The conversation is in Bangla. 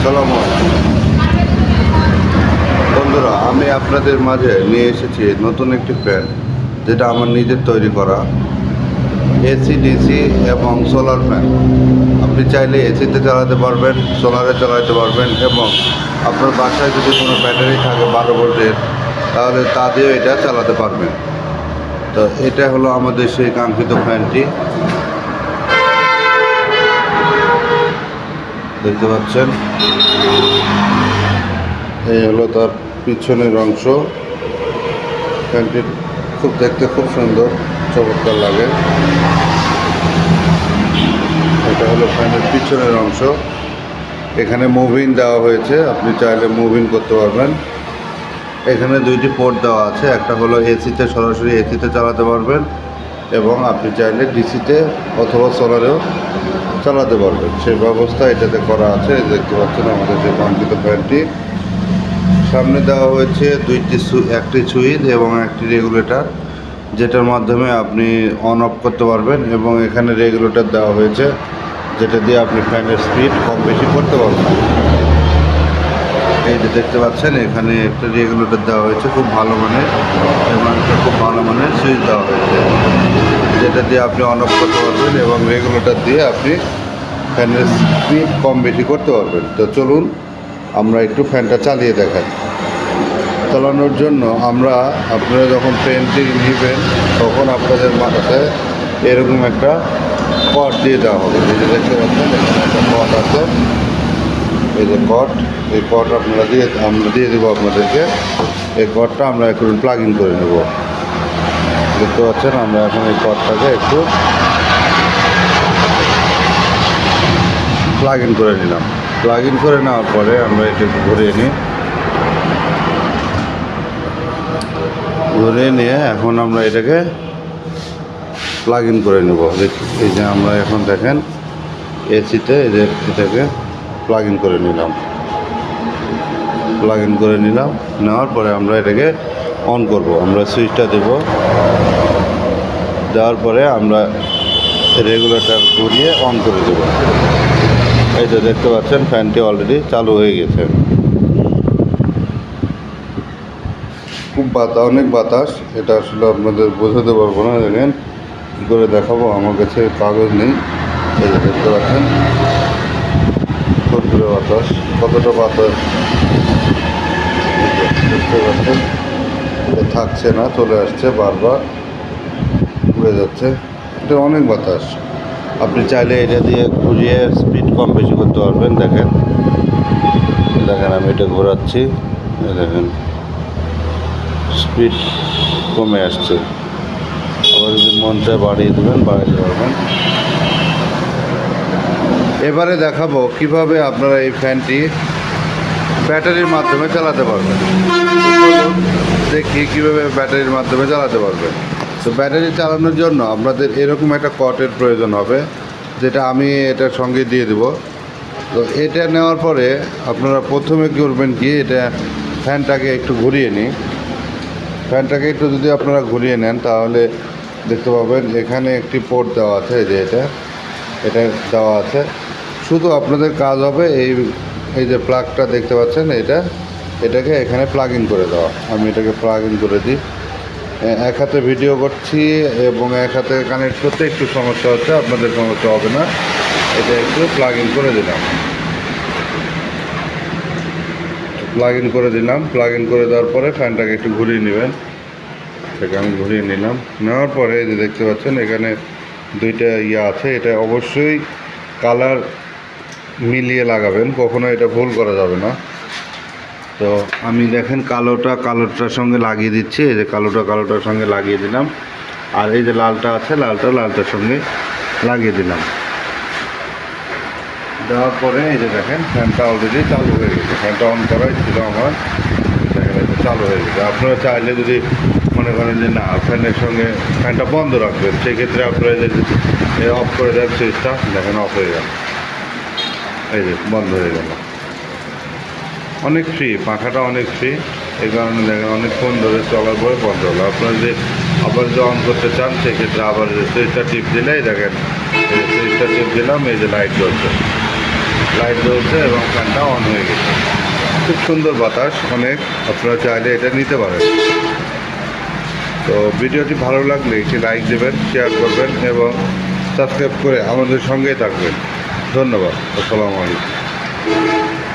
আসসালামু আলাইকুম বন্ধুরা, আমি আপনাদের মাঝে নিয়ে এসেছি নতুন একটি ফ্যান, যেটা আমার নিজের তৈরি করা এসি, ডিসি এবং সোলার ফ্যান। আপনি চাইলে এসিতে চালাতে পারবেন, সোলারে চালাতে পারবেন, এবং আপনার বাসায় যদি কোনো ব্যাটারি থাকে 12 ভোল্টের, তাহলে তা দিয়েও এটা চালাতে পারবেন। তো এটা হলো আমাদের সেই কাঙ্ক্ষিত ফ্যানটি, দেখতে পাচ্ছেন। এই হলো তার পিছনের অংশ। ফ্যানটি দেখতে খুব সুন্দর, চমৎকার লাগে। এটা হলো ফ্যানের পিছনের অংশ। এখানে মুভিং দেওয়া হয়েছে, আপনি চাইলে মুভিং করতে পারবেন। এখানে দুইটি পোর্ট দেওয়া আছে, একটা হলো এসিতে, সরাসরি এসিতে চালাতে পারবেন, এবং আপনি চাইলে ডিসিতে অথবা সোলারেও চালাতে পারবেন। সেই ব্যবস্থা এটাতে করা আছে। দেখতে পাচ্ছেন আমাদের যে কাঙ্ক্ষিত ফ্যানটি। সামনে দেওয়া হয়েছে একটি সুইচ এবং একটি রেগুলেটর, যেটার মাধ্যমে আপনি অন অফ করতে পারবেন, এবং এখানে রেগুলেটর দেওয়া হয়েছে, যেটা দিয়ে আপনি ফ্যানের স্পিড কম বেশি করতে পারবেন। এই যে দেখতে পাচ্ছেন, এখানে একটা রেগুলেটর দেওয়া হয়েছে খুব ভালো মানের, এবং একটা খুব ভালো মানের সুইচ দেওয়া হয়েছে, যেটা দিয়ে আপনি অন অফ করতে পারবেন, এবং রেগুলেটর দিয়ে আপনি ফ্যানের স্পিড কম বেশি করতে পারবেন। তো চলুন আমরা একটু ফ্যানটা চালিয়ে দেখাই। চালানোর জন্য আপনারা যখন ফ্যানটি নেবেন, তখন আপনাদের মাথায় এরকম একটা কট দিয়ে দেওয়া হবে। এই যে দেখতে পাচ্ছেন, এখানে একটা কট আছে, এই যে কট, এই কট আমরা দিয়ে দেবো আপনাদেরকে। এই কটটা আমরা একটু প্লাগ ইন করে নেব। দেখতে পাচ্ছেন, আমরা এখন এই কটটাকে একটু প্লাগ ইন করে নিলাম। প্লাগ ইন করে নেওয়ার পরে আমরা এটা একটু ঘুরিয়ে নিয়ে এখন আমরা এটাকে প্লাগ ইন করে নেব। এই যে আমরা এখন দেখেন এসিতে এই যে এটাকে প্লাগ ইন করে নিলাম। নেওয়ার পরে আমরা এটাকে অন করব। আমরা সুইচটা দেওয়ার পরে আমরা রেগুলেটর ঘুরিয়ে অন করে দেব। এই যে দেখতে পাচ্ছেন, ফ্যানটি অলরেডি চালু হয়ে গেছে। খুব অনেক বাতাস, এটা আসলে আপনাদের বোঝাতে পারবো না। দেখেন কী করে দেখাবো, আমার কাছে কাগজ নেই। এই যে দেখতে পাচ্ছেন খুব জোরে বাতাস, কতটা বাতাস দেখতে পাচ্ছেন। এটা থাকছে না, চলে আসছে, বারবার উড়ে যাচ্ছে। এটা অনেক বাতাস। আপনি চাইলে এটা দিয়ে ঘুরিয়ে স্পিড কম বেশি করতে পারবেন। দেখেন আমি এটা ঘোরাচ্ছি, দেখেন স্পিড কমে আসছে। আবার যদি মন চায় বাড়াইতে পারবেন। এবারে দেখাবো কিভাবে আপনারা এই ফ্যানটি ব্যাটারির মাধ্যমে চালাতে পারবেন। দেখি কীভাবে ব্যাটারির মাধ্যমে চালাতে পারবেন। তো ব্যাটারি চালানোর জন্য আপনাদের এরকম একটা কটের প্রয়োজন হবে, যেটা আমি এটার সঙ্গে দিয়ে দেব। তো এটা নেওয়ার পরে আপনারা প্রথমে করবেন কি, এটা ফ্যানটাকে একটু ঘুরিয়ে নিই। ফ্যানটাকে একটু যদি আপনারা ঘুরিয়ে নেন, তাহলে দেখতে পাবেন এখানে একটি পোর্ট দেওয়া আছে। এই যে এটা দেওয়া আছে। শুধু আপনাদের কাজ হবে এই যে প্লাগটা দেখতে পাচ্ছেন, এটাকে এখানে প্লাগ ইন করে দেওয়া। আমি এটাকে প্লাগ ইন করে দিই। এক হাতে ভিডিও করছি এবং এক হাতে কানেক্ট করতে একটু সমস্যা হচ্ছে, আপনাদের সমস্যা হবে না। এটা একটু প্লাগ ইন করে দিলাম। প্লাগ ইন করে দেওয়ার পরে ফ্যানটাকে একটু ঘুরিয়ে নেবেন। সেটা আমি ঘুরিয়ে নিলাম। নেওয়ার পরে যে দেখতে পাচ্ছেন, এখানে দুইটা আছে। এটা অবশ্যই কালার মিলিয়ে লাগাবেন, কখনো এটা ভুল করা যাবে না। তো আমি দেখেন কালোটার সঙ্গে লাগিয়ে দিচ্ছি। এই যে কালোটার সঙ্গে লাগিয়ে দিলাম, আর এই যে লালটা আছে, লালটার সঙ্গে লাগিয়ে দিলাম। দেওয়ার পরে এই যে দেখেন, ফ্যানটা অলরেডি চালু হয়ে গেছে। ফ্যানটা অন করাই ছিল আমার, দেখেন এটা চালু হয়ে গেছে। আপনারা চাইলে যদি মনে করেন যে না, ফ্যানটা বন্ধ রাখবেন, সেক্ষেত্রে আপনারা যে অফ করে দেন সুইচটা, দেখেন অফ হয়ে গেল। এই যে বন্ধ হয়ে গেল। অনেক ফ্রি, পাখাটা অনেক ফ্রি। এই কারণে দেখেন অনেকক্ষণ ধরে চলার পরে বন্ধ হলো। আপনারা যে আবার যে অন করতে চান, সেক্ষেত্রে আবার সুইচটা টিপ দিলেই দেখেন, সুইচটা টিপ দিলাম, এই যে লাইট জ্বলছে। লাইট জ্বলছে এবং ফ্যানটা অন হয়ে গেছে। খুব সুন্দর বাতাস, অনেক। আপনারা চাইলে এটা নিতে পারেন। তো ভিডিওটি ভালো লাগলে একটি লাইক দেবেন, শেয়ার করবেন এবং সাবস্ক্রাইব করে আমাদের সঙ্গেই থাকবেন। ধন্যবাদ। আসসালামু আলাইকুম।